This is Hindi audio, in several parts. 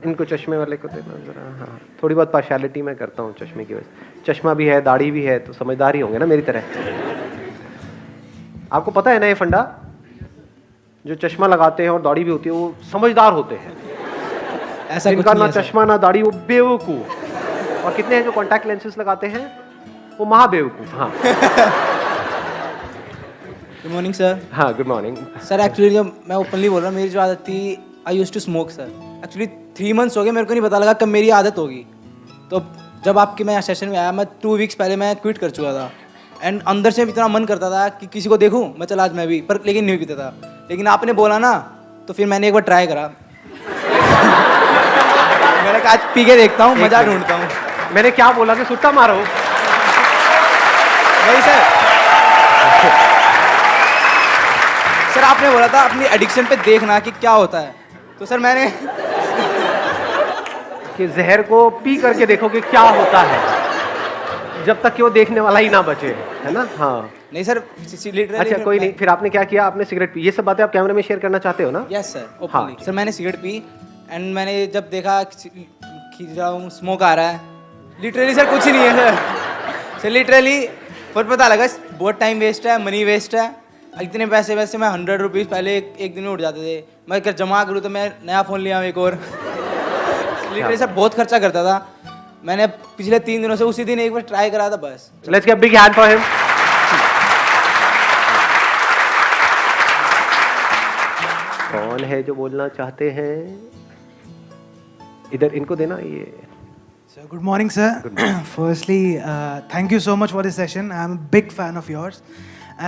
इनको चश्मे वाले को देना जरा। हाँ, थोड़ी बहुत पार्शियलिटी मैं करता हूँ चश्मे की वजह से। चश्मा भी है, दाढ़ी भी है, तो समझदार ही होंगे ना मेरी तरह। आपको पता है ना ये फंडा, जो चश्मा लगाते हैं और दाढ़ी भी होती है वो समझदार होते हैं। ऐसा कुछ जिनका नहीं ना है सर। चश्मा ना दाढ़ी वो बेवकूफ। और कितने हैं जो कॉन्टैक्ट लेंसेज लगाते हैं वो महा बेवकूफ। हाँ गुड मॉर्निंग सर। हाँ, गुड मॉर्निंग। सर एक्चुअली जब मैं ओपनली बोल रहा हूँ, मेरी जो आदत थी, I used to smoke sir. Actually 3 months हो गए, मेरे को नहीं पता लगा कब मेरी आदत होगी। तो जब आपके मैं सेशन में आया, मैं 2 वीक्स पहले मैं क्विट कर चुका था। एंड अंदर से इतना मन करता था कि किसी को देखूं, मैं चला आज मैं भी, पर लेकिन नहीं पीता था। लेकिन आपने बोला ना, तो फिर मैंने एक बार ट्राई करा। मैंने कहा आज पी के देखता हूँ, मजा ढूंढता हूँ। मैंने क्या बोला कि सुट्टा मारो? नहीं सर। सर आपने बोला था अपनी एडिक्शन पे देखना कि क्या होता है, तो सर मैंने कि जहर को पी करके देखो कि क्या होता है, जब तक कि वो देखने वाला ही ना बचे, है ना? हाँ नहीं सर, अच्छा कोई नहीं। फिर आपने क्या किया? आपने सिगरेट पी। ये सब बातें आप कैमरे में शेयर करना चाहते हो ना? यस सर, हाँ। ओपनली। सर मैंने सिगरेट पी एंड मैंने जब देखा खींच रहा हूँ, स्मोक आ रहा है, लिटरली सर कुछ ही नहीं है सर लिटरली। पर पता लगा बहुत टाइम वेस्ट है, मनी वेस्ट है। इतने पैसे वैसे मैं 100 रुपीज़ पहले एक दिन में उठ जाते थे, मैं अगर जमा करूँ तो मैं नया फ़ोन लिया एक और। लिटरली सर बहुत खर्चा करता था। मैंने पिछले 3 दिनों से उसी दिन एक बार ट्राई करा था बस। Let's give big hand for him. कौन है जो बोलना चाहते हैं? इधर इनको देना ये। So good morning, sir. Firstly, thank you so much for this session. I'm a big fan of yours.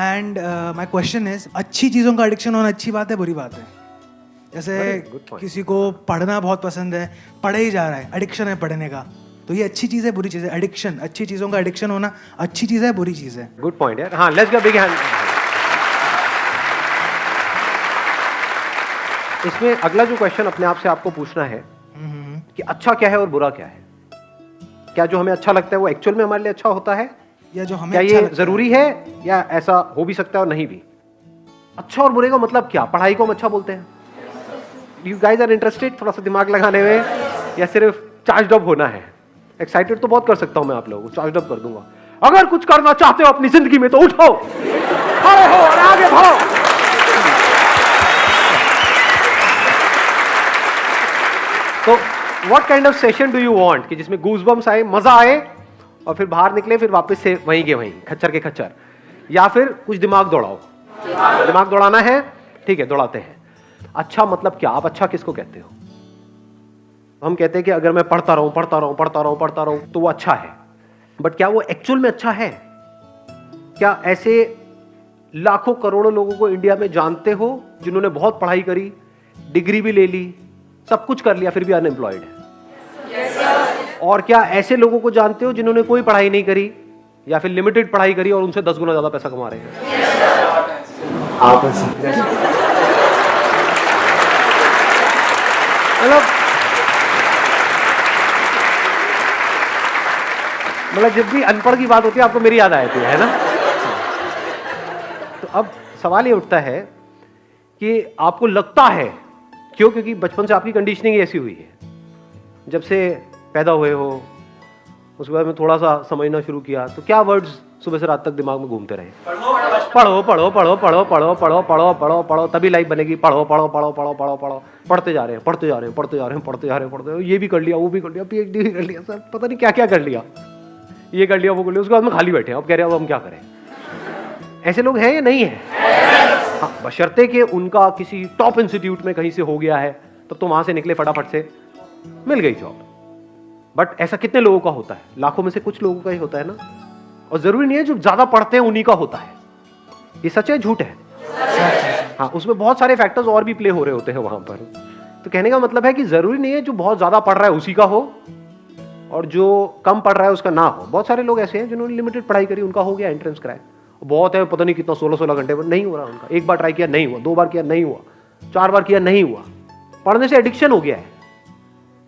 And my question is, अच्छी चीज़ों का एडिक्शन होना अच्छी बात है, बुरी बात है? जैसे good point. किसी को पढ़ना बहुत पसंद है, पढ़े ही जा रहा है, एडिक्शन है पढ़ने का, तो ये अच्छी चीज़ है, बुरी चीज़ है? एडिक्शन, अच्छी चीज़ों का एडिक्शन होना अच्छी चीज़ है, बुरी चीज़ है? गुड पॉइंट यार। हाँ, लेट्स गिव बिग हैंड। इसमें अगला जो क्वेश्चन अपने आप से आपको पूछना है कि अच्छा क्या है और बुरा क्या है? क्या जो हमें अच्छा लगता है वो एक्चुअल में हमारे लिए अच्छा होता है, या जो हमें क्या अच्छा ये लगता जरूरी है, या ऐसा हो भी सकता है और नहीं भी? अच्छा और बुरे का मतलब क्या? पढ़ाई को हम अच्छा बोलते हैं? यू गाइज आर इंटरेस्टेड थोड़ा सा दिमाग लगाने में, या सिर्फ चार्ज अप होना है? एक्साइटेड तो बहुत कर सकता हूं मैं आप लोगों को, चार्ज अप कर दूंगा। अगर कुछ करना चाहते हो अपनी जिंदगी में तो उठो, खड़े हो और आगे बढ़ो। तो what kind of session do you want कि जिसमें गूज़बम्स आए, मजा आए, और फिर बाहर निकले फिर वापस से वहीं के वहीं, खच्चर के खच्चर? या फिर कुछ दिमाग दौड़ाओ? दिमाग दौड़ाना है, ठीक है, दौड़ाते हैं। अच्छा मतलब क्या? आप अच्छा किसको कहते हो? हम कहते हैं कि अगर मैं पढ़ता रहूं पढ़ता रहूं पढ़ता रहूं पढ़ता रहूं तो वो अच्छा है, बट क्या वो एक्चुअल में अच्छा है? क्या ऐसे लाखों करोड़ों लोगों को इंडिया में जानते हो जिन्होंने बहुत पढ़ाई करी, डिग्री भी ले ली, सब कुछ कर लिया, फिर भी अनएम्प्लॉयड है? और क्या ऐसे लोगों को जानते हो जिन्होंने कोई पढ़ाई नहीं करी या फिर लिमिटेड पढ़ाई करी और उनसे 10 गुना ज्यादा पैसा कमा रहे हैं? आप मतलब जब भी अनपढ़ की बात होती है आपको मेरी याद आती है ना? तो अब सवाल ये उठता है कि आपको लगता है क्यों? क्योंकि बचपन से आपकी कंडीशनिंग ऐसी हुई है, जब से पैदा हुए हो उसके बाद में थोड़ा सा समझना शुरू किया तो क्या वर्ड्स सुबह से रात तक दिमाग में घूमते रहे? पढ़ो पढ़ो पढ़ो पढ़ो पढ़ो पढ़ो पढ़ो पढ़ो पढ़ो तभी लाइफ बनेगी। पढ़ो पढ़ो पढ़ो पढ़ो पढ़ो पढ़ो पढ़ते जा रहे हैं पढ़ते जा रहे हैं पढ़ते जा रहे हैं पढ़ते जा रहे हैं पढ़ते, ये भी कर लिया वो भी कर लिया, PhD भी कर लिया, सर पता नहीं क्या क्या कर लिया, ये कर लिया वो कर लिया, उसके बाद में खाली बैठे हैं, अब कह रहे हैं अब हम क्या करें? ऐसे लोग हैं या नहीं है? हाँ, बशर्ते कि उनका किसी टॉप इंस्टीट्यूट में कहीं से हो गया है, तब तो वहां से निकले फटाफट से मिल गई जॉब। बट ऐसा कितने लोगों का होता है? लाखों में से कुछ लोगों का ही होता है ना। और जरूरी नहीं है जो ज्यादा पढ़ते हैं उन्हीं का होता है। ये सच है झूठ है? हाँ, उसमें बहुत सारे फैक्टर्स और भी प्ले हो रहे होते हैं वहां पर। तो कहने का मतलब है कि जरूरी नहीं है जो बहुत ज्यादा पढ़ रहा है उसी का हो और जो कम पढ़ रहा है उसका ना हो। बहुत सारे लोग ऐसे हैं जिन्होंने लिमिटेड पढ़ाई करी, उनका हो गया एंट्रेंस क्रैक, बहुत है, पता नहीं कितना 16-16 घंटे पर नहीं हो रहा उनका। एक बार ट्राई किया नहीं हुआ, 2 बार किया नहीं हुआ, 4 बार किया नहीं हुआ। पढ़ने से एडिक्शन हो गया है,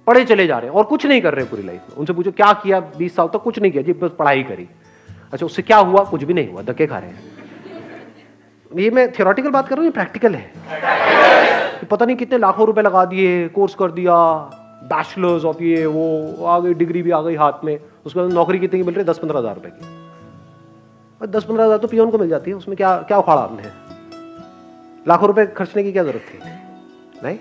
पढ़े चले जा रहे हैं और कुछ नहीं कर रहे पूरी लाइफ में। उनसे पूछो क्या किया 20 साल तक? कुछ नहीं किया जी, बस पढ़ाई करी। अच्छा, उससे क्या हुआ? कुछ भी नहीं हुआ, धक्के खा रहे हैं। ये मैं थियोरेटिकल बात कर रहा हूँ, ये प्रैक्टिकल है। पता नहीं कितने लाखों रुपए लगा दिए, कोर्स कर दिया, बैचलर्स ऑफ ये वो, आ गई डिग्री भी आ गई हाथ में, उसके बाद नौकरी कितनी की मिल रही है? 10-15 हज़ार रुपए की। और 10-15 हज़ार तो पियोन को मिल जाती है, उसमें क्या क्या उखाड़ा आपने? लाखों रुपए खर्चने की क्या जरूरत थी? नहीं।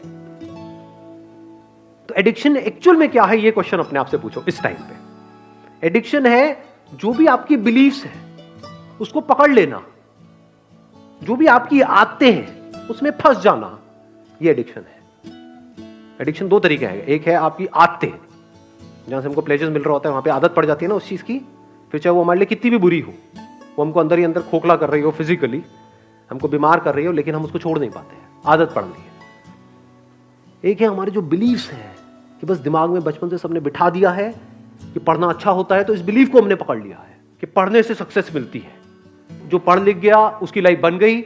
तो एडिक्शन एक्चुअल में क्या है, ये क्वेश्चन अपने आप से पूछो इस टाइम पे। एडिक्शन है जो भी आपकी बिलीफ्स है उसको पकड़ लेना, जो भी आपकी आदतें हैं उसमें फंस जाना, ये एडिक्शन है। एडिक्शन दो तरीके हैं, एक है आपकी आदतें, जहां से हमको प्लेजर्स मिल रहा होता है, वहां पे आदत पड़ जाती है ना उस चीज की, फिर चाहे वो हमारे लिए कितनी भी बुरी हो, वो हमको अंदर ही अंदर खोखला कर रही हो, फिजिकली हमको बीमार कर रही हो, लेकिन हम उसको छोड़ नहीं पाते हैं, आदत पड़ रही है। एक है हमारे जो बिलीव्स हैं कि बस दिमाग में बचपन से सबने बिठा दिया है कि पढ़ना अच्छा होता है, तो इस बिलीफ को हमने पकड़ लिया है कि पढ़ने से सक्सेस मिलती है। जो पढ़ लिख गया उसकी लाइफ बन गई,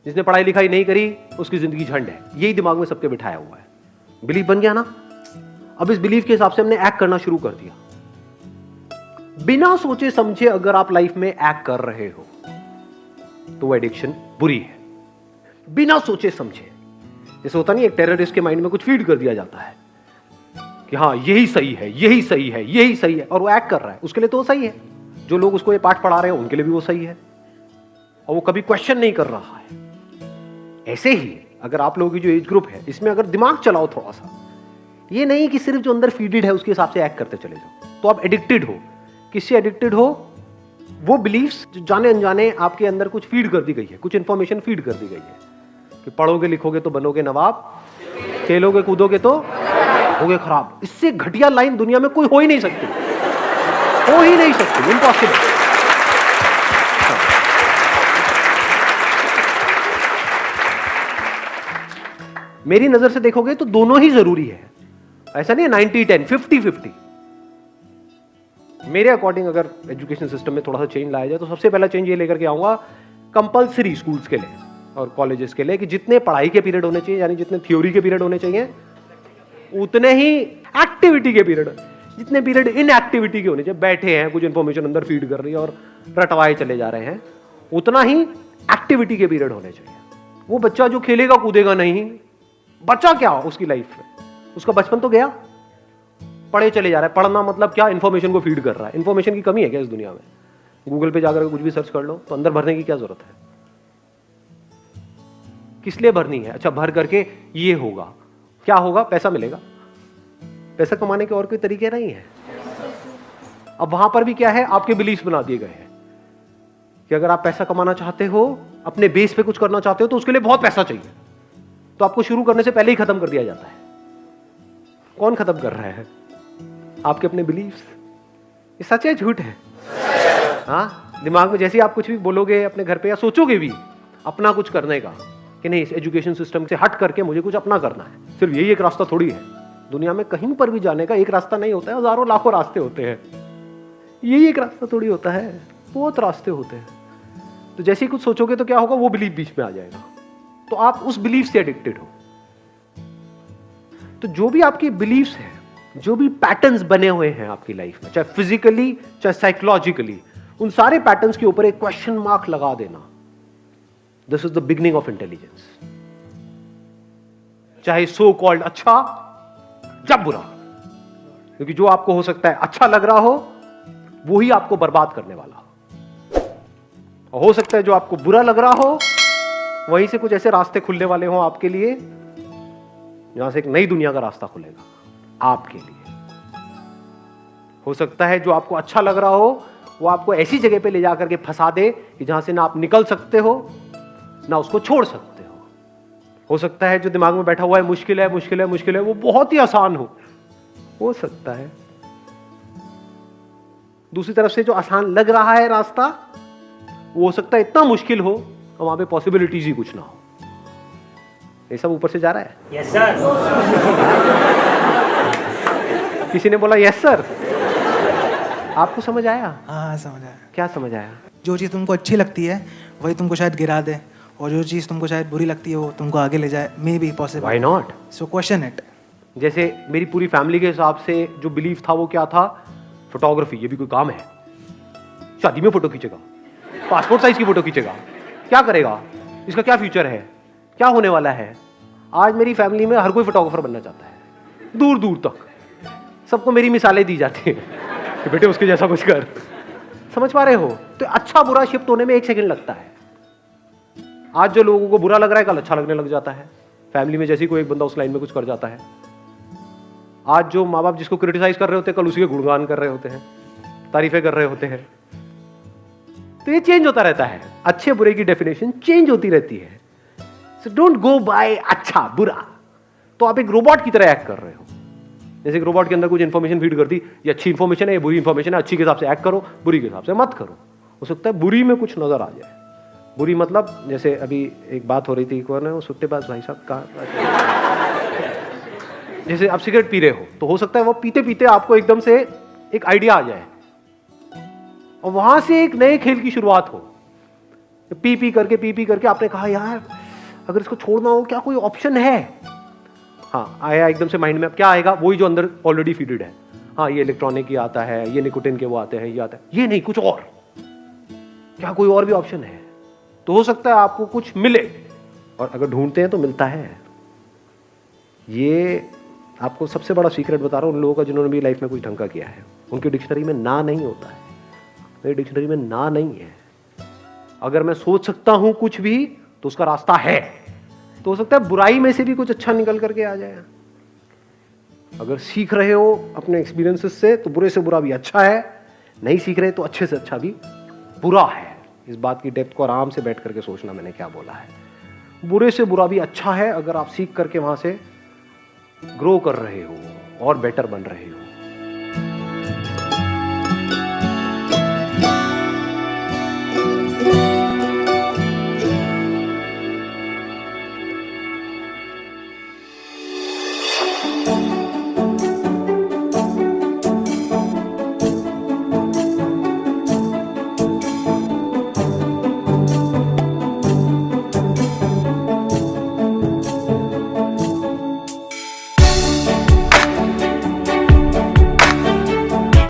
जिसने पढ़ाई लिखाई नहीं करी उसकी जिंदगी झंड है। यही दिमाग में सबके बिठाया हुआ है। बिलीफ बन गया ना, अब इस बिलीफ के हिसाब से हमने एक्ट करना शुरू कर दिया। बिना सोचे समझे अगर आप लाइफ में एक्ट कर रहे हो तो वो एडिक्शन बुरी है। बिना सोचे समझे, जैसे होता नहीं, एक टेररिस्ट के माइंड में कुछ फीड कर दिया जाता है कि हाँ यही सही है, यही सही है, यही सही है, और वो एक्ट कर रहा है, उसके लिए तो वो सही है। जो लोग उसको ये पाठ पढ़ा रहे हैं उनके लिए भी वो सही है, और वो कभी क्वेश्चन नहीं कर रहा है। ऐसे ही अगर आप लोगों की जो एज ग्रुप है इसमें अगर दिमाग चलाओ थोड़ा सा, ये नहीं कि सिर्फ जो अंदर फीडेड है उसके हिसाब से एक्ट करते चले जाओ, तो आप एडिक्टेड हो। किससे एडिक्टेड हो? वो बिलीफ्स जो जाने अनजाने आपके अंदर कुछ फीड कर दी गई है, कुछ इंफॉर्मेशन फीड कर दी गई है कि पढ़ोगे लिखोगे तो बनोगे नवाब, खेलोगे कूदोगे तो होगे खराब। इससे घटिया लाइन दुनिया में कोई हो ही नहीं सकती, हो ही नहीं सकती, इम्पॉसिबल। मेरी नजर से देखोगे तो दोनों ही जरूरी है, ऐसा नहीं है 90-10, 50-50। मेरे अकॉर्डिंग अगर एजुकेशन सिस्टम में थोड़ा सा चेंज लाया जाए तो सबसे पहला चेंज ये लेकर के आऊंगा कंपलसरी स्कूल्स के लिए और कॉलेजेस के लिए कि जितने पढ़ाई के पीरियड होने चाहिए, यानी जितने थ्योरी के पीरियड होने चाहिए, उतने ही एक्टिविटी के पीरियड, जितने पीरियड इन एक्टिविटी के होने चाहिए, बैठे हैं कुछ इंफॉर्मेशन अंदर फीड कर रही है और रटवाए चले जा रहे हैं, उतना ही एक्टिविटी के पीरियड होने चाहिए। वो बच्चा जो खेलेगा कूदेगा नहीं, बच्चा क्या उसकी लाइफ में, उसका बचपन तो गया, पढ़े चले जा रहा है। पढ़ना मतलब क्या? इंफॉर्मेशन को फीड कर रहा है। इंफॉर्मेशन की कमी है क्या इस दुनिया में? गूगल पे जाकर कुछ भी सर्च कर लो तो अंदर भरने की क्या जरूरत है? किस लिए भरनी है? अच्छा, भर करके ये होगा, क्या होगा? पैसा मिलेगा। पैसा कमाने के और कोई तरीके नहीं है। अब वहां पर भी क्या है, आपके बिलीफ बना दिए गए हैं कि अगर आप पैसा कमाना चाहते हो, अपने बेस पे कुछ करना चाहते हो, तो उसके लिए बहुत पैसा चाहिए, तो आपको शुरू करने से पहले ही खत्म कर दिया जाता है। कौन खत्म कर रहा है? आपके अपने बिलीफ्स। ये सच है झूठ है? हाँ, दिमाग में जैसे ही आप कुछ भी बोलोगे अपने घर पे या सोचोगे भी अपना कुछ करने का कि नहीं, इस एजुकेशन सिस्टम से हट करके मुझे कुछ अपना करना है, सिर्फ यही एक रास्ता थोड़ी है। दुनिया में कहीं पर भी जाने का एक रास्ता नहीं होता है, हजारों लाखों रास्ते होते हैं। यही एक रास्ता थोड़ी होता है, बहुत रास्ते होते हैं। तो जैसे ही कुछ सोचोगे तो क्या होगा, वो बिलीफ बीच में आ जाएगा, तो आप उस बिलीफ से एडिक्टेड हो। तो जो भी आपकी बिलीफ्स हैं, जो भी पैटर्न्स बने हुए हैं आपकी लाइफ में, चाहे फिजिकली चाहे साइकोलॉजिकली, उन सारे पैटर्न्स के ऊपर एक क्वेश्चन मार्क लगा देना। This is the beginning of intelligence. चाहे सो कॉल्ड अच्छा या बुरा, क्योंकि जो आपको हो सकता है अच्छा लग रहा हो वो ही आपको बर्बाद करने वाला हो, और हो सकता है जो आपको बुरा लग रहा हो वहीं से कुछ ऐसे रास्ते खुलने वाले हों आपके लिए, जहां से एक नई दुनिया का रास्ता खुलेगा आपके लिए। हो सकता है जो आपको अच्छा लग रहा हो वो आपको ऐसी जगह पे ले जाकर के फंसा दे कि जहां से ना आप निकल सकते हो ना उसको छोड़ सकते हो सकता है जो दिमाग में बैठा हुआ है मुश्किल है मुश्किल है मुश्किल है, वो बहुत ही आसान हो सकता है। दूसरी तरफ से जो आसान लग रहा है रास्ता, वो हो सकता है इतना मुश्किल हो और वहां पे पॉसिबिलिटीज ही कुछ ना हो। ये सब ऊपर से जा रहा है। Yes sir. किसी ने बोला यस सर। आपको समझ आया? हाँ समझ आया। क्या समझ आया? जो चीज़ तुमको अच्छी लगती है वही तुमको शायद गिरा दे, और जो चीज़ तुमको शायद बुरी लगती है वो तुमको आगे ले जाए। May be possible. Why not? So question it. जैसे मेरी पूरी फैमिली के हिसाब से जो बिलीफ था वो क्या था? फोटोग्राफी, ये भी कोई काम है? शादी में फोटो खींचेगा, पासपोर्ट साइज की फोटो खींचेगा, क्या करेगा? इसका क्या फ्यूचर है? क्या होने वाला है? आज मेरी फैमिली में हर कोई फोटोग्राफर बनना चाहता है। दूर दूर तक सबको मेरी मिसालें दी जाती हैं कि बेटे उसके जैसा कुछ कर। समझ पा रहे हो? तो अच्छा बुरा शिफ्ट होने में 1 सेकंड लगता है। आज जो लोगों को बुरा लग रहा है कल अच्छा लगने लग जाता है। फैमिली में जैसे कोई एक बंदा उस लाइन में कुछ कर जाता है। आज जो माँ बाप जिसको क्रिटिसाइज कर रहे होते हैं कल उसी के गुणगान कर रहे होते हैं, तारीफें कर रहे होते हैं। तो ये चेंज होता रहता है। अच्छे बुरे की डेफिनेशन चेंज होती रहती है। सो डोंट गो बाय अच्छा बुरा। तो आप एक रोबोट की तरह एक्ट कर रहे हो। जैसे एक रोबोट के अंदर कुछ इंफॉर्मेशन फीड करती, ये अच्छी इंफॉर्मेशन है, ये बुरी इंफॉर्मेशन है, अच्छी के हिसाब से एक्ट करो, बुरी के हिसाब से मत करो। हो सकता है बुरी में कुछ नजर आ जाए। बुरी मतलब जैसे अभी एक बात हो रही थी, कौन है वो सुट्टेबाज भाई साहब का, जैसे आप सिगरेट पी रहे हो तो हो सकता है वो पीते पीते आपको एकदम से एक आइडिया आ जाए और वहां से एक नए खेल की शुरुआत हो। पी पी करके आपने कहा यार अगर इसको छोड़ना हो क्या कोई ऑप्शन है? हाँ आया एकदम से माइंड में। अब क्या आएगा? वही जो अंदर ऑलरेडी फीडेड है। हाँ ये इलेक्ट्रॉनिक की आता है, ये निकोटिन के वो आते हैं, ये आता है, ये नहीं कुछ और। क्या कोई और भी ऑप्शन है? तो हो सकता है आपको कुछ मिले, और अगर ढूंढते हैं तो मिलता है। ये आपको सबसे बड़ा सीक्रेट बता रहा हूं उन लोगों का जिन्होंने भी लाइफ में कुछ ढंग का किया है। उनकी डिक्शनरी में ना नहीं होता है, मेरी डिक्शनरी में ना नहीं है। अगर मैं सोच सकता हूं कुछ भी तो उसका रास्ता है। तो हो सकता है बुराई में से भी कुछ अच्छा निकल करके आ जाए। अगर सीख रहे हो अपने एक्सपीरियंसेस से तो बुरे से बुरा भी अच्छा है, नहीं सीख रहे तो अच्छे से अच्छा भी बुरा है। इस बात की डेप्थ को आराम से बैठ करके सोचना मैंने क्या बोला है। बुरे से बुरा भी अच्छा है अगर आप सीख करके वहां से ग्रो कर रहे हो और बेटर बन रहे हो।